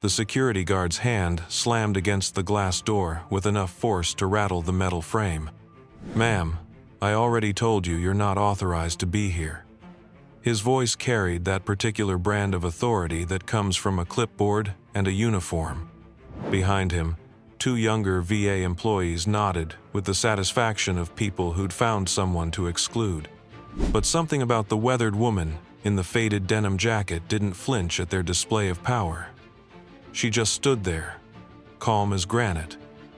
The security guard's hand slammed against the glass door with enough force to rattle the metal frame. "Ma'am, I already told you you're not authorized to be here." His voice carried that particular brand of authority that comes from a clipboard and a uniform. Behind him, two younger VA employees nodded with the satisfaction of people who'd found someone to exclude. But something about the weathered woman in the faded denim jacket didn't flinch at their display of power. She just stood there, calm as granite,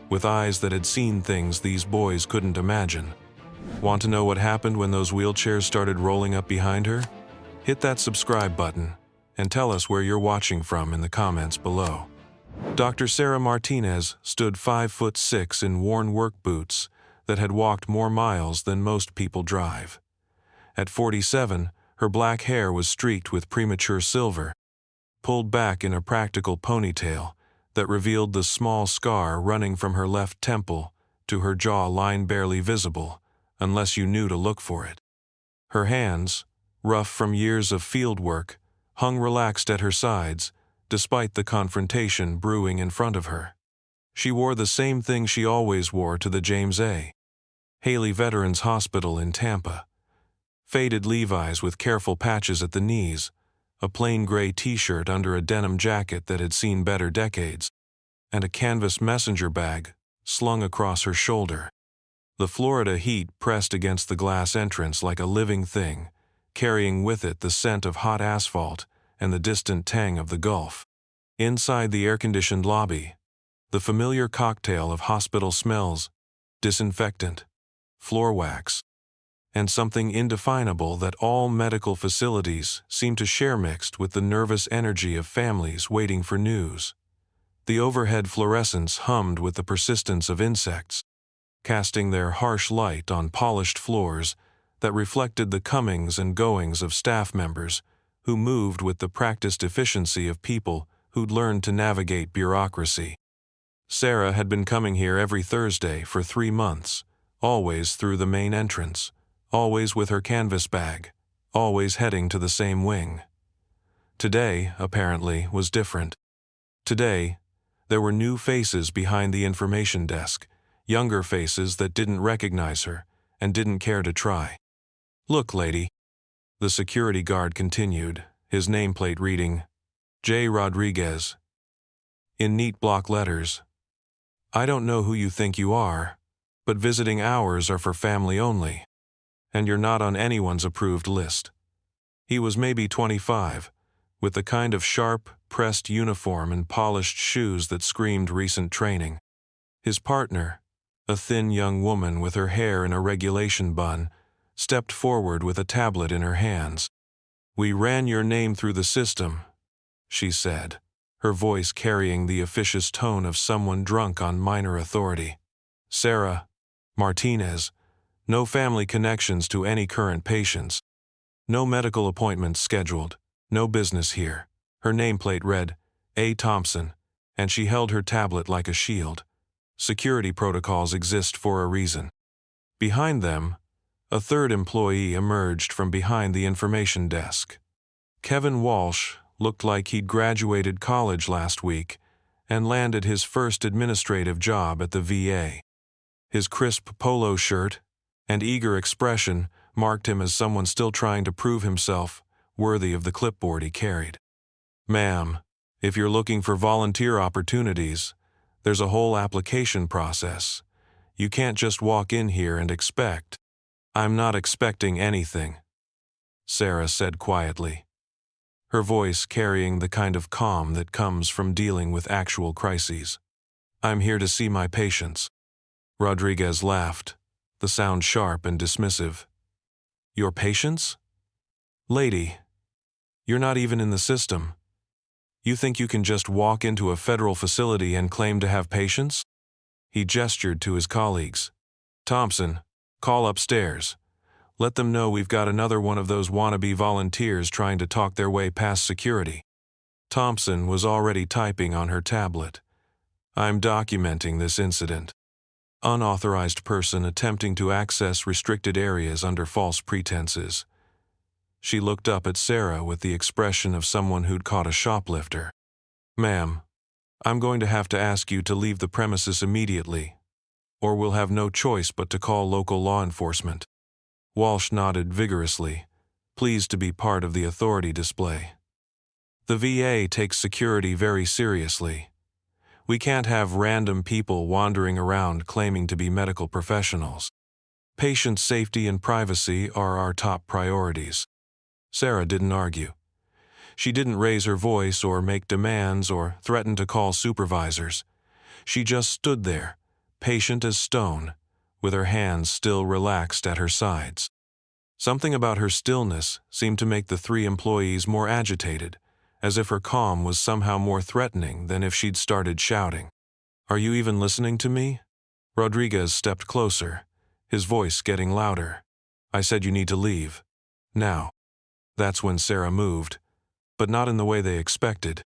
with eyes that had seen things these boys couldn't imagine. Want to know what happened when those wheelchairs started rolling up behind her? Hit that subscribe button and tell us where you're watching from in the comments below. Dr. Sarah Martinez stood 5'6" in worn work boots that had walked more miles than most people drive. At 47, her black hair was streaked with premature silver, pulled back in a practical ponytail that revealed the small scar running from her left temple to her jaw line barely visible, unless you knew to look for it. Her hands, rough from years of field work, hung relaxed at her sides, despite the confrontation brewing in front of her. She wore the same thing she always wore to the James A. Haley Veterans Hospital in Tampa. Faded Levi's with careful patches at the knees, a plain gray t-shirt under a denim jacket that had seen better decades, and a canvas messenger bag slung across her shoulder. The Florida heat pressed against the glass entrance like a living thing, carrying with it the scent of hot asphalt and the distant tang of the Gulf. Inside the air-conditioned lobby, the familiar cocktail of hospital smells, disinfectant, floor wax, and something indefinable that all medical facilities seem to share mixed with the nervous energy of families waiting for news. The overhead fluorescents hummed with the persistence of insects, casting their harsh light on polished floors that reflected the comings and goings of staff members who moved with the practiced efficiency of people who'd learned to navigate bureaucracy. Sarah had been coming here every Thursday for 3 months, always through the main entrance, always with her canvas bag, always heading to the same wing. Today, apparently, was different. Today, there were new faces behind the information desk, younger faces that didn't recognize her and didn't care to try. "Look, lady," the security guard continued, his nameplate reading, J. Rodriguez, in neat block letters. "I don't know who you think you are, but visiting hours are for family only, and you're not on anyone's approved list." He was maybe 25, with the kind of sharp, pressed uniform and polished shoes that screamed recent training. His partner, a thin young woman with her hair in a regulation bun, stepped forward with a tablet in her hands. "We ran your name through the system," she said, her voice carrying the officious tone of someone drunk on minor authority. "Sarah Martinez, no family connections to any current patients, no medical appointments scheduled, no business here." Her nameplate read, A. Thompson, and she held her tablet like a shield. Security protocols exist for a reason. Behind them, a third employee emerged from behind the information desk. Kevin Walsh looked like he'd graduated college last week and landed his first administrative job at the VA. His crisp polo shirt and eager expression marked him as someone still trying to prove himself worthy of the clipboard he carried. "Ma'am, if you're looking for volunteer opportunities, there's a whole application process. You can't just walk in here and expect." "I'm not expecting anything," Sarah said quietly, her voice carrying the kind of calm that comes from dealing with actual crises. "I'm here to see my patients." Rodriguez laughed, the sound sharp and dismissive. "Your patients? Lady, you're not even in the system. You think you can just walk into a federal facility and claim to have patients?" He gestured to his colleagues. "Thompson, call upstairs. Let them know we've got another one of those wannabe volunteers trying to talk their way past security." Thompson was already typing on her tablet. "I'm documenting this incident. Unauthorized person attempting to access restricted areas under false pretenses." She looked up at Sarah with the expression of someone who'd caught a shoplifter. "Ma'am, I'm going to have to ask you to leave the premises immediately, or we'll have no choice but to call local law enforcement. Walsh nodded vigorously, pleased to be part of the authority display. The VA takes security very seriously. We can't have random people wandering around claiming to be medical professionals. Patient safety and privacy are our top priorities. Sarah didn't argue. She didn't raise her voice or make demands or threaten to call supervisors. She just stood there, patient as stone, with her hands still relaxed at her sides. Something about her stillness seemed to make the three employees more agitated, as if her calm was somehow more threatening than if she'd started shouting. "Are you even listening to me?" Rodriguez stepped closer, his voice getting louder. "I said you need to leave. Now." That's when Sarah moved, but not in the way they expected.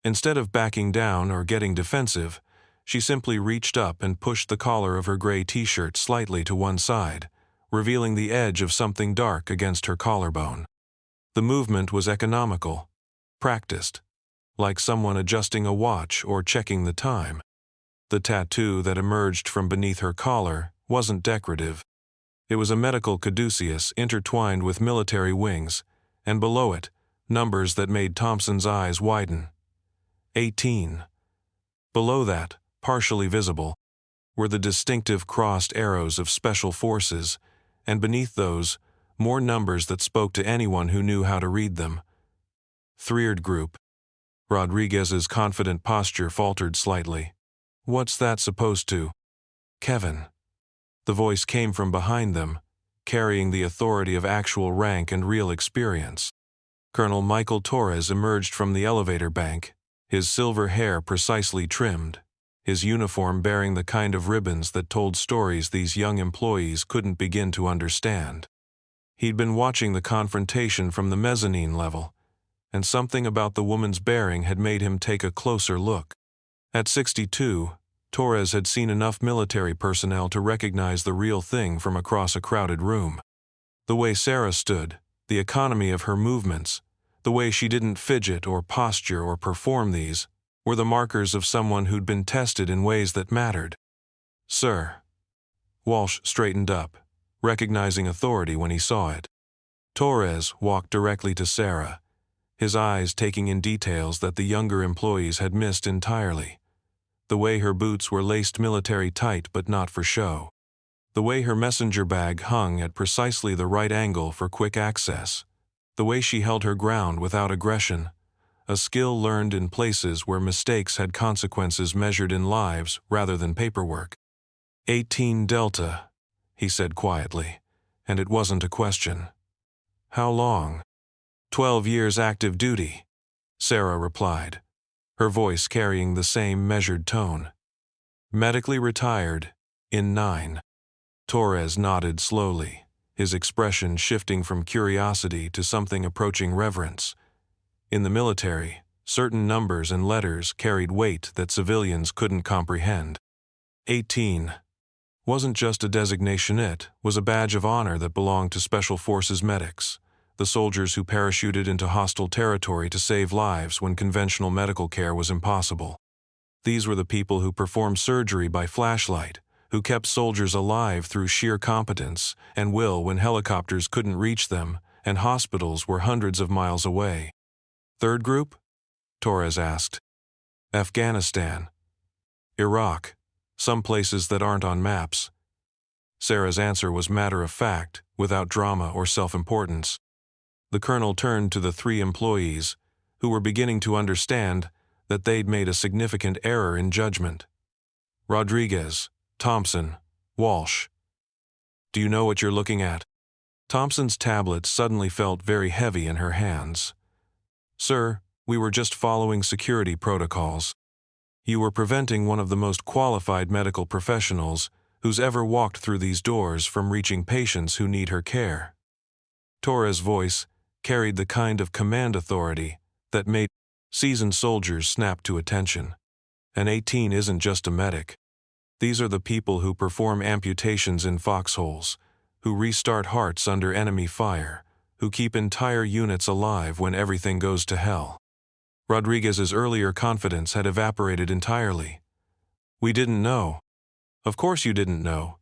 Instead of backing down or getting defensive, she simply reached up and pushed the collar of her gray t-shirt slightly to one side, revealing the edge of something dark against her collarbone. The movement was economical, practiced, like someone adjusting a watch or checking the time. The tattoo that emerged from beneath her collar wasn't decorative. It was a medical caduceus intertwined with military wings, and below it, numbers that made Thompson's eyes widen. 18. Below that, partially visible, were the distinctive crossed arrows of special forces, and beneath those, more numbers that spoke to anyone who knew how to read them. Third group. Rodriguez's confident posture faltered slightly. "What's that supposed to?" "Kevin." The voice came from behind them, carrying the authority of actual rank and real experience. Colonel Michael Torres emerged from the elevator bank, his silver hair precisely trimmed, his uniform bearing the kind of ribbons that told stories these young employees couldn't begin to understand. He'd been watching the confrontation from the mezzanine level, and something about the woman's bearing had made him take a closer look. At 62, Torres had seen enough military personnel to recognize the real thing from across a crowded room. The way Sarah stood, the economy of her movements, the way she didn't fidget or posture or perform these, were the markers of someone who'd been tested in ways that mattered. "Sir." Walsh straightened up, recognizing authority when he saw it. Torres walked directly to Sarah, his eyes taking in details that the younger employees had missed entirely. The way her boots were laced military tight but not for show. The way her messenger bag hung at precisely the right angle for quick access. The way she held her ground without aggression. A skill learned in places where mistakes had consequences measured in lives rather than paperwork. 18 Delta, he said quietly, and it wasn't a question. "How long?" 12 years active duty, Sarah replied, her voice carrying the same measured tone. "Medically retired in 9. Torres nodded slowly, his expression shifting from curiosity to something approaching reverence. In the military, certain numbers and letters carried weight that civilians couldn't comprehend. 18 wasn't just a designation, it was a badge of honor that belonged to Special Forces medics, the soldiers who parachuted into hostile territory to save lives when conventional medical care was impossible. These were the people who performed surgery by flashlight, who kept soldiers alive through sheer competence and will when helicopters couldn't reach them and hospitals were hundreds of miles away. "Third group?" Torres asked. "Afghanistan. Iraq. Some places that aren't on maps." Sarah's answer was matter-of-fact, without drama or self-importance. The colonel turned to the three employees, who were beginning to understand that they'd made a significant error in judgment. "Rodriguez, Thompson, Walsh. Do you know what you're looking at?" Thompson's tablet suddenly felt very heavy in her hands. "Sir, we were just following security protocols. You were preventing one of the most qualified medical professionals who's ever walked through these doors from reaching patients who need her care." Torres' voice carried the kind of command authority that made seasoned soldiers snap to attention. An 18 isn't just a medic. These are the people who perform amputations in foxholes, who restart hearts under enemy fire, who keep entire units alive when everything goes to hell. Rodriguez's earlier confidence had evaporated entirely. "We didn't know." "Of course you didn't know,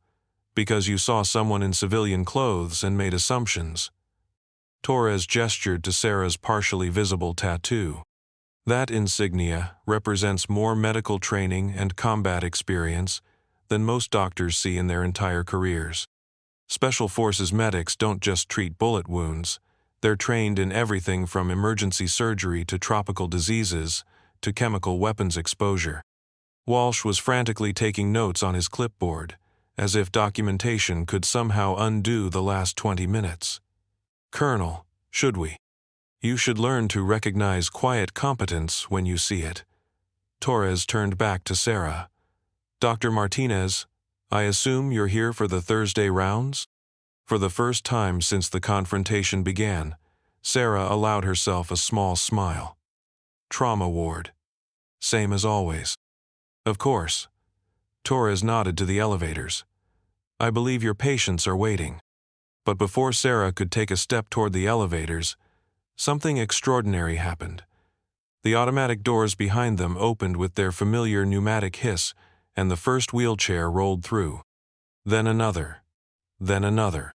because you saw someone in civilian clothes and made assumptions." Torres gestured to Sarah's partially visible tattoo. "That insignia represents more medical training and combat experience than most doctors see in their entire careers. Special Forces medics don't just treat bullet wounds. They're trained in everything from emergency surgery to tropical diseases to chemical weapons exposure." Walsh was frantically taking notes on his clipboard, as if documentation could somehow undo the last 20 minutes. "Colonel, should we? You should learn to recognize quiet competence when you see it." Torres turned back to Sarah. "Dr. Martinez, I assume you're here for the Thursday rounds?" For the first time since the confrontation began, Sarah allowed herself a small smile. "Trauma ward. Same as always." "Of course." Torres nodded to the elevators. "I believe your patients are waiting." But before Sarah could take a step toward the elevators, something extraordinary happened. The automatic doors behind them opened with their familiar pneumatic hiss, and the first wheelchair rolled through. Then another. Then another.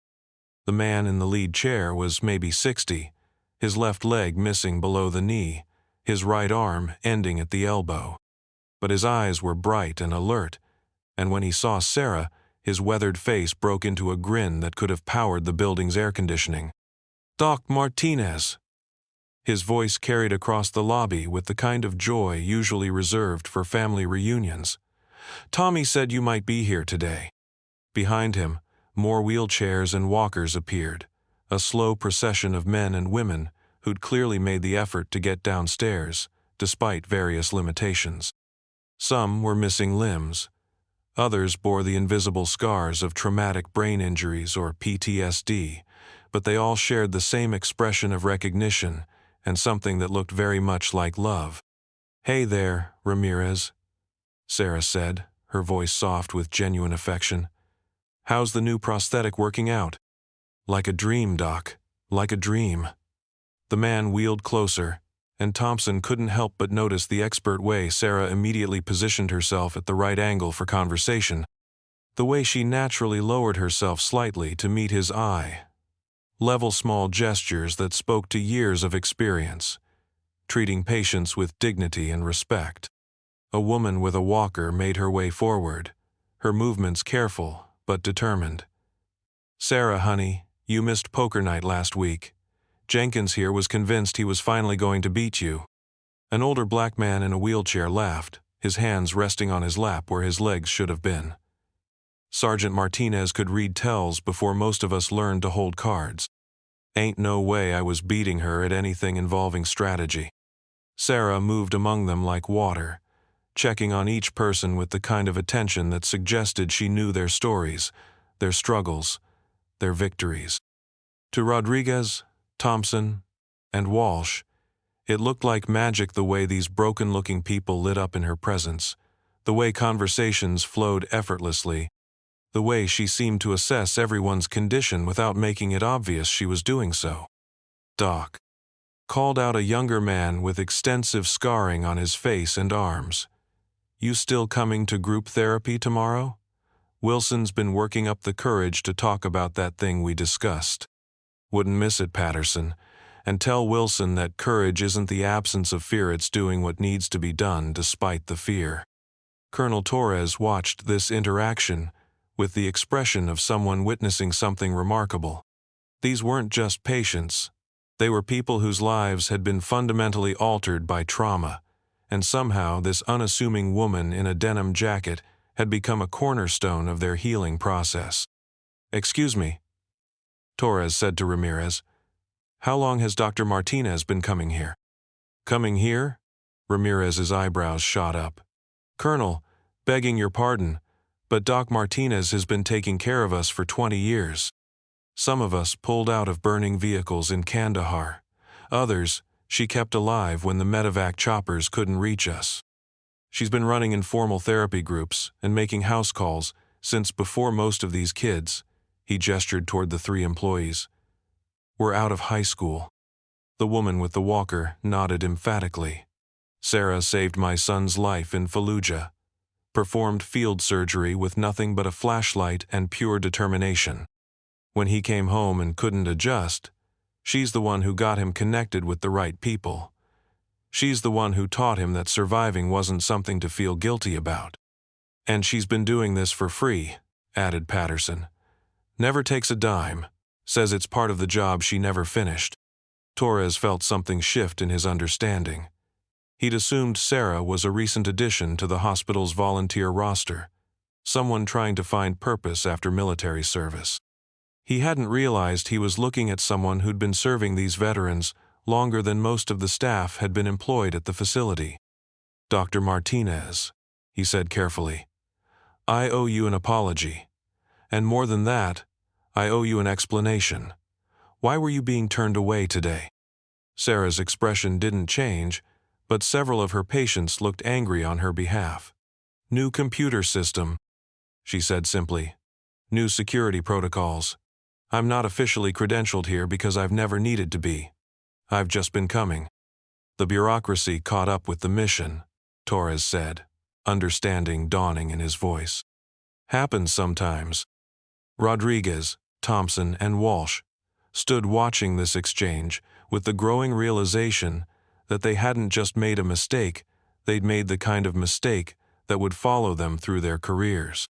The man in the lead chair was maybe 60, his left leg missing below the knee, his right arm ending at the elbow. But his eyes were bright and alert, and when he saw Sarah, his weathered face broke into a grin that could have powered the building's air conditioning. "Doc Martinez!" His voice carried across the lobby with the kind of joy usually reserved for family reunions. "Tommy said you might be here today." Behind him, more wheelchairs and walkers appeared, a slow procession of men and women who'd clearly made the effort to get downstairs, despite various limitations. Some were missing limbs. Others bore the invisible scars of traumatic brain injuries or PTSD, but they all shared the same expression of recognition and something that looked very much like love. "Hey there, Ramirez," Sarah said, her voice soft with genuine affection. "How's the new prosthetic working out?" "Like a dream, Doc. Like a dream." The man wheeled closer, and Thompson couldn't help but notice the expert way Sarah immediately positioned herself at the right angle for conversation, the way she naturally lowered herself slightly to meet his eye. Level small gestures that spoke to years of experience, treating patients with dignity and respect. A woman with a walker made her way forward, her movements careful but determined. "Sarah, honey, you missed poker night last week. Jenkins here was convinced he was finally going to beat you." An older black man in a wheelchair laughed, his hands resting on his lap where his legs should have been. "Sergeant Martinez could read tells before most of us learned to hold cards. Ain't no way I was beating her at anything involving strategy." Sarah moved among them like water, checking on each person with the kind of attention that suggested she knew their stories, their struggles, their victories. To Rodriguez, Thompson, and Walsh, it looked like magic the way these broken-looking people lit up in her presence, the way conversations flowed effortlessly, the way she seemed to assess everyone's condition without making it obvious she was doing so. "Doc," called out a younger man with extensive scarring on his face and arms. "You still coming to group therapy tomorrow? Wilson's been working up the courage to talk about that thing we discussed." "Wouldn't miss it, Patterson. And tell Wilson that courage isn't the absence of fear, it's doing what needs to be done despite the fear." Colonel Torres watched this interaction with the expression of someone witnessing something remarkable. These weren't just patients. They were people whose lives had been fundamentally altered by trauma, and somehow this unassuming woman in a denim jacket had become a cornerstone of their healing process. "Excuse me," Torres said to Ramirez. "How long has Dr. Martinez been coming here?" "Coming here?" Ramirez's eyebrows shot up. "Colonel, begging your pardon, but Doc Martinez has been taking care of us for 20 years. Some of us pulled out of burning vehicles in Kandahar. Others, she kept alive when the medevac choppers couldn't reach us. She's been running informal therapy groups and making house calls since before most of these kids," he gestured toward the 3 employees, "were out of high school." The woman with the walker nodded emphatically. Sarah saved my son's life in Fallujah, performed field surgery with nothing but a flashlight and pure determination. When he came home and couldn't adjust, she's the one who got him connected with the right people. She's the one who taught him that surviving wasn't something to feel guilty about. And she's been doing this for free, added Patterson. Never takes a dime, says it's part of the job she never finished. Torres felt something shift in his understanding. He'd assumed Sarah was a recent addition to the hospital's volunteer roster, someone trying to find purpose after military service. He hadn't realized he was looking at someone who'd been serving these veterans longer than most of the staff had been employed at the facility. Dr. Martinez, he said carefully, I owe you an apology. And more than that, I owe you an explanation. Why were you being turned away today? Sarah's expression didn't change, but several of her patients looked angry on her behalf. New computer system, she said simply. New security protocols. I'm not officially credentialed here because I've never needed to be. I've just been coming. The bureaucracy caught up with the mission, Torres said, understanding dawning in his voice. Happens sometimes. Rodriguez, Thompson, and Walsh stood watching this exchange with the growing realization that they hadn't just made a mistake, they'd made the kind of mistake that would follow them through their careers.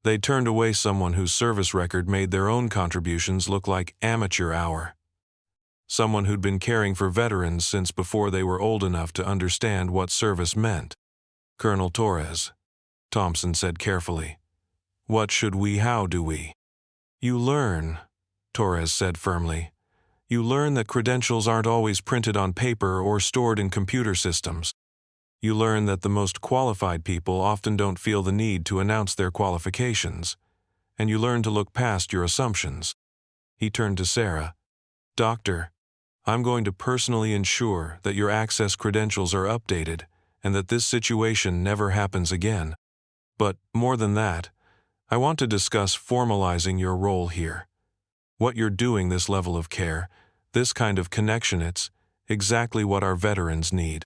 They turned away someone whose service record made their own contributions look like amateur hour. Someone who'd been caring for veterans since before they were old enough to understand what service meant. Colonel Torres, Thompson said carefully. What should we, how do we? You learn, Torres said firmly. You learn that credentials aren't always printed on paper or stored in computer systems. You learn that the most qualified people often don't feel the need to announce their qualifications, and you learn to look past your assumptions. He turned to Sarah. Doctor, I'm going to personally ensure that your access credentials are updated and that this situation never happens again. But more than that, I want to discuss formalizing your role here. What you're doing, this level of care, this kind of connection, it's exactly what our veterans need.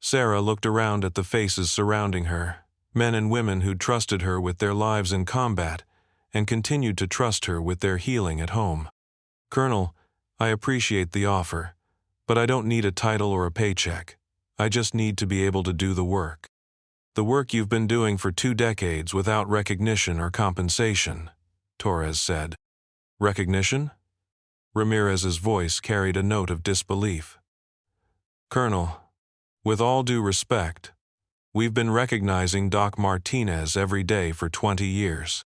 Sarah looked around at the faces surrounding her, men and women who'd trusted her with their lives in combat and continued to trust her with their healing at home. Colonel, I appreciate the offer, but I don't need a title or a paycheck. I just need to be able to do the work. The work you've been doing for 2 decades without recognition or compensation, Torres said. Recognition? Ramirez's voice carried a note of disbelief. Colonel, with all due respect, we've been recognizing Doc Martinez every day for 20 years.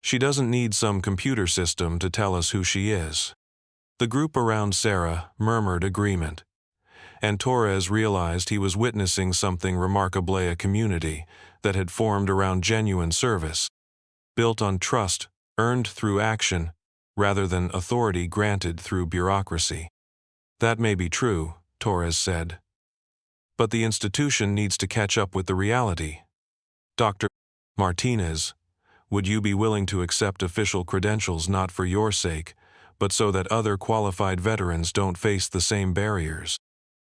She doesn't need some computer system to tell us who she is. The group around Sarah murmured agreement, and Torres realized he was witnessing something remarkably, a community that had formed around genuine service, built on trust earned through action rather than authority granted through bureaucracy. That may be true, Torres said, but the institution needs to catch up with the reality. Dr. Martinez, would you be willing to accept official credentials not for your sake, but so that other qualified veterans don't face the same barriers?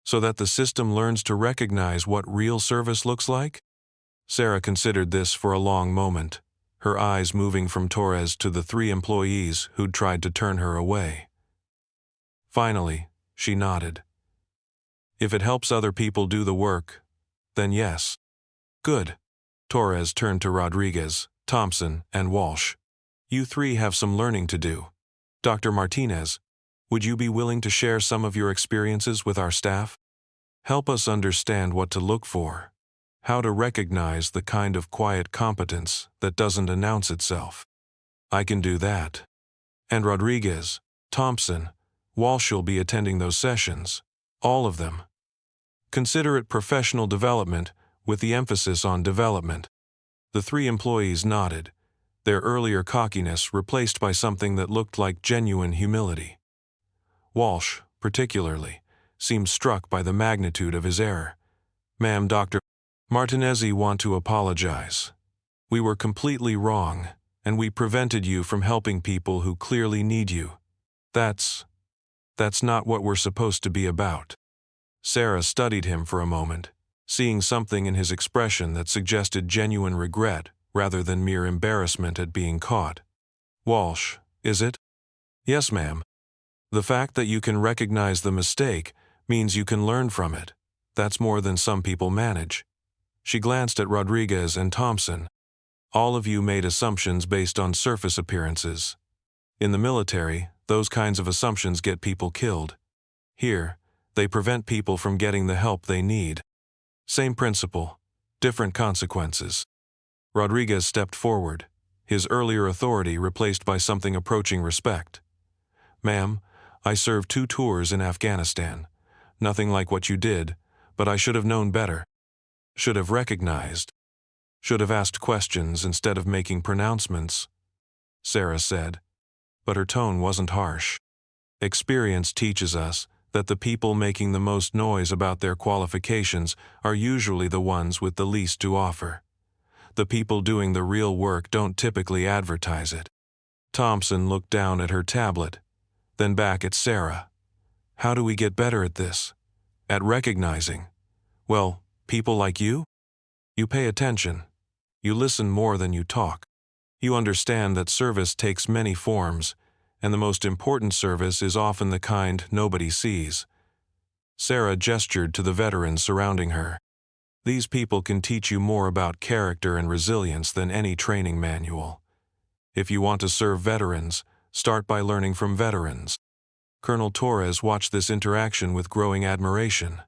So that the system learns to recognize what real service looks like? Sarah considered this for a long moment, her eyes moving from Torres to the 3 employees who'd tried to turn her away. Finally, she nodded. If it helps other people do the work, then yes. Good. Torres turned to Rodriguez, Thompson, and Walsh. You 3 have some learning to do. Dr. Martinez, would you be willing to share some of your experiences with our staff? Help us understand what to look for, how to recognize the kind of quiet competence that doesn't announce itself. I can do that. And Rodriguez, Thompson, Walsh will be attending those sessions, all of them. Consider it professional development with the emphasis on development. The 3 employees nodded, their earlier cockiness replaced by something that looked like genuine humility. Walsh, particularly, seemed struck by the magnitude of his error. Ma'am, Dr. Martinez, want to apologize. We were completely wrong, and we prevented you from helping people who clearly need you. That's not what we're supposed to be about. Sarah studied him for a moment, seeing something in his expression that suggested genuine regret rather than mere embarrassment at being caught. "Walsh, is it?" "Yes, ma'am." "The fact that you can recognize the mistake means you can learn from it. That's more than some people manage." She glanced at Rodriguez and Thompson. "All of you made assumptions based on surface appearances. In the military, those kinds of assumptions get people killed. Here, they prevent people from getting the help they need. Same principle, different consequences." Rodriguez stepped forward, his earlier authority replaced by something approaching respect. "Ma'am, I served 2 tours in Afghanistan. Nothing like what you did, but I should have known better. Should have recognized. Should have asked questions instead of making pronouncements," Sarah said, but her tone wasn't harsh. "Experience teaches us that the people making the most noise about their qualifications are usually the ones with the least to offer. The people doing the real work don't typically advertise it." Thompson looked down at her tablet, then back at Sarah. "How do we get better at this? At recognizing? Well, people like you? You pay attention. You listen more than you talk. You understand that service takes many forms, and the most important service is often the kind nobody sees." Sarah gestured to the veterans surrounding her. "These people can teach you more about character and resilience than any training manual. If you want to serve veterans, start by learning from veterans." Colonel Torres watched this interaction with growing admiration.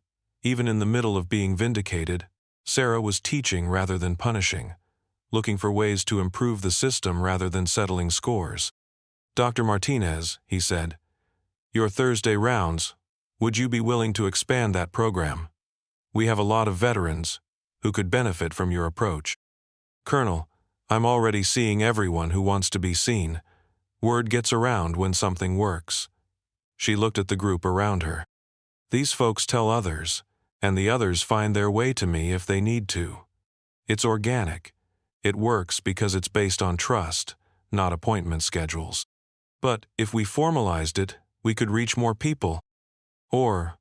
Even in the middle of being vindicated, Sarah was teaching rather than punishing, looking for ways to improve the system rather than settling scores. "Dr. Martinez," he said, "your Thursday rounds, would you be willing to expand that program? We have a lot of veterans who could benefit from your approach." "Colonel, I'm already seeing everyone who wants to be seen. Word gets around when something works." She looked at the group around her. "These folks tell others, and the others find their way to me if they need to. It's organic. It works because it's based on trust, not appointment schedules. But if we formalized it, we could reach more people. Or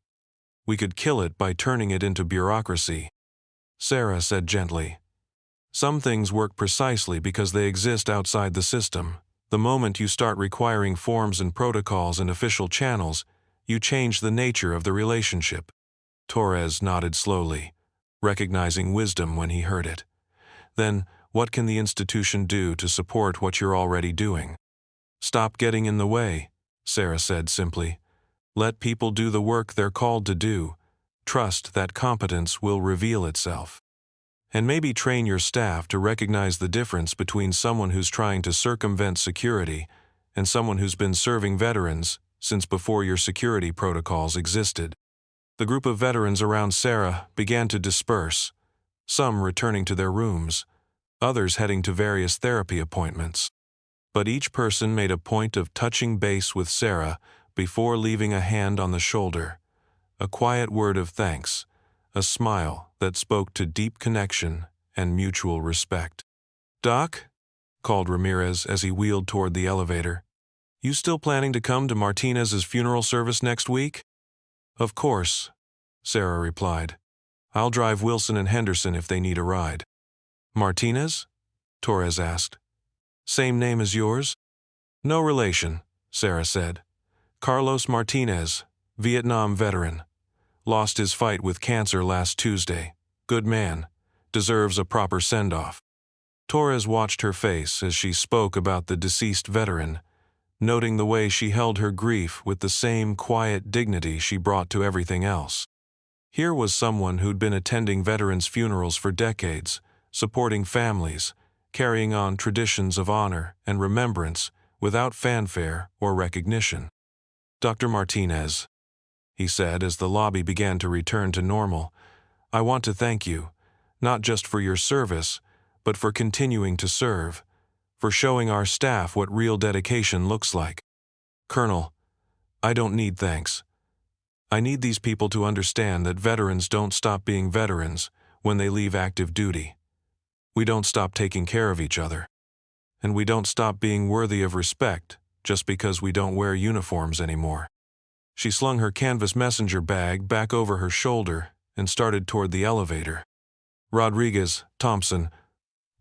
we could kill it by turning it into bureaucracy," Sarah said gently. "Some things work precisely because they exist outside the system. The moment you start requiring forms and protocols and official channels, you change the nature of the relationship." Torres nodded slowly, recognizing wisdom when he heard it. "Then, what can the institution do to support what you're already doing?" "Stop getting in the way," Sarah said simply. "Let people do the work they're called to do. Trust that competence will reveal itself. And maybe train your staff to recognize the difference between someone who's trying to circumvent security and someone who's been serving veterans since before your security protocols existed." The group of veterans around Sarah began to disperse, some returning to their rooms, others heading to various therapy appointments. But each person made a point of touching base with Sarah before leaving a hand on the shoulder, a quiet word of thanks, a smile that spoke to deep connection and mutual respect. "Doc," called Ramirez as he wheeled toward the elevator, "you still planning to come to Martinez's funeral service next week?" "Of course," Sarah replied. "I'll drive Wilson and Henderson if they need a ride." "Martinez?" Torres asked. "Same name as yours?" "No relation," Sarah said. "Carlos Martinez, Vietnam veteran. Lost his fight with cancer last Tuesday. Good man. Deserves a proper send-off." Torres watched her face as she spoke about the deceased veteran, noting the way she held her grief with the same quiet dignity she brought to everything else. Here was someone who'd been attending veterans' funerals for decades, supporting families, carrying on traditions of honor and remembrance without fanfare or recognition. "Dr. Martinez," he said as the lobby began to return to normal, "I want to thank you, not just for your service, but for continuing to serve, for showing our staff what real dedication looks like. Colonel, I don't need thanks. I need these people to understand that veterans don't stop being veterans when they leave active duty. We don't stop taking care of each other. And we don't stop being worthy of respect just because we don't wear uniforms anymore." She slung her canvas messenger bag back over her shoulder and started toward the elevator. Rodriguez, Thompson,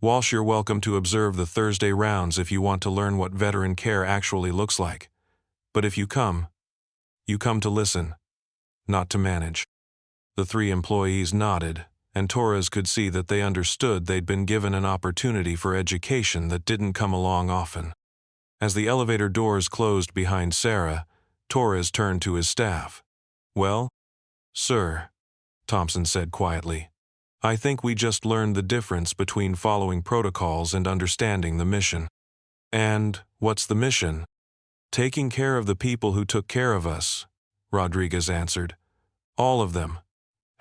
Walsh, you're welcome to observe the Thursday rounds if you want to learn what veteran care actually looks like. But if you come to listen, not to manage. The three employees nodded, and Torres could see that they understood they'd been given an opportunity for education that didn't come along often. As the elevator doors closed behind Sarah, Torres turned to his staff. "Well, sir," Thompson said quietly, "I think we just learned the difference between following protocols and understanding the mission." "And what's the mission?" "Taking care of the people who took care of us," Rodriguez answered. "All of them.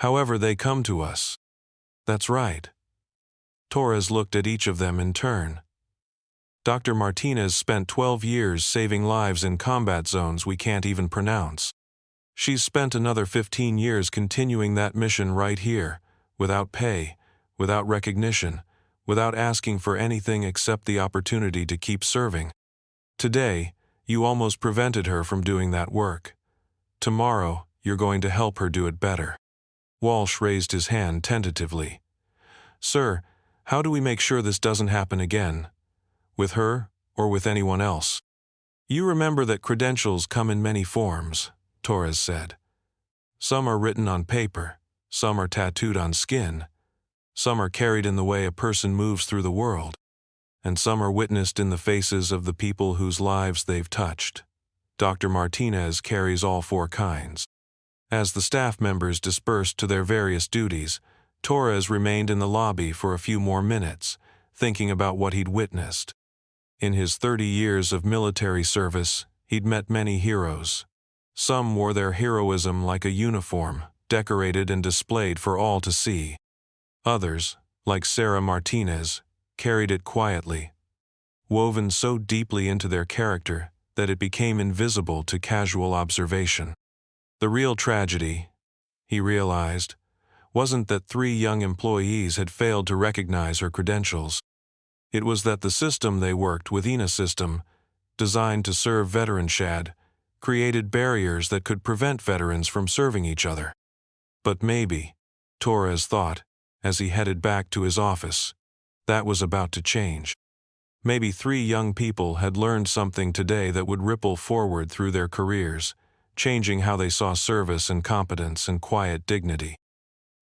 However they come to us." "That's right." Torres looked at each of them in turn. "Dr. Martinez spent 12 years saving lives in combat zones we can't even pronounce. She's spent another 15 years continuing that mission right here, without pay, without recognition, without asking for anything except the opportunity to keep serving. Today, you almost prevented her from doing that work. Tomorrow, you're going to help her do it better." Walsh raised his hand tentatively. "Sir, how do we make sure this doesn't happen again? With her, or with anyone else?" "You remember that credentials come in many forms," Torres said. "Some are written on paper, some are tattooed on skin, some are carried in the way a person moves through the world, and some are witnessed in the faces of the people whose lives they've touched. Dr. Martinez carries all four kinds." As the staff members dispersed to their various duties, Torres remained in the lobby for a few more minutes, thinking about what he'd witnessed. In his 30 years of military service, he'd met many heroes. Some wore their heroism like a uniform, decorated and displayed for all to see. Others, like Sarah Martinez, carried it quietly, woven so deeply into their character that it became invisible to casual observation. The real tragedy, he realized, wasn't that 3 young employees had failed to recognize her credentials. It was that the system they worked within, a system designed to serve veteran Shad, created barriers that could prevent veterans from serving each other. But maybe, Torres thought, as he headed back to his office, that was about to change. Maybe 3 young people had learned something today that would ripple forward through their careers, changing how they saw service and competence and quiet dignity.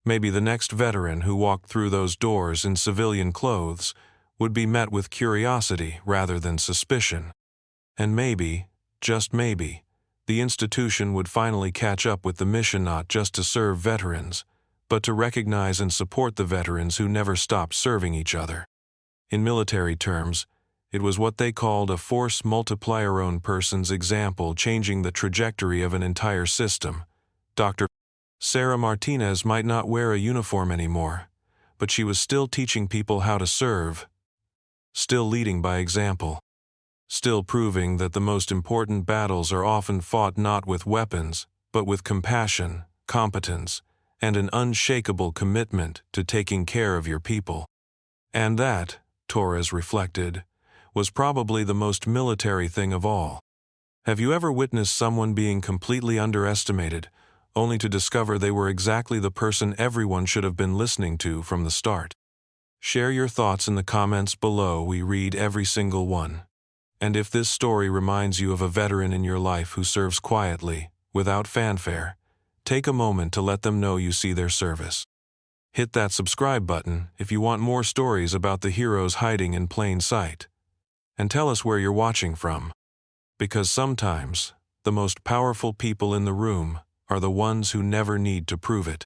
Maybe the next veteran who walked through those doors in civilian clothes would be met with curiosity rather than suspicion. And maybe, just maybe, the institution would finally catch up with the mission, not just to serve veterans, but to recognize and support the veterans who never stopped serving each other. In military terms, it was what they called a force multiplier, own person's example changing the trajectory of an entire system. Dr. Sarah Martinez might not wear a uniform anymore, but she was still teaching people how to serve, still leading by example, still proving that the most important battles are often fought not with weapons, but with compassion, competence, and an unshakable commitment to taking care of your people. And that, Torres reflected, was probably the most military thing of all. Have you ever witnessed someone being completely underestimated, only to discover they were exactly the person everyone should have been listening to from the start? Share your thoughts in the comments below. We read every single one. And if this story reminds you of a veteran in your life who serves quietly, without fanfare, take a moment to let them know you see their service. Hit that subscribe button if you want more stories about the heroes hiding in plain sight. And tell us where you're watching from. Because sometimes, the most powerful people in the room are the ones who never need to prove it.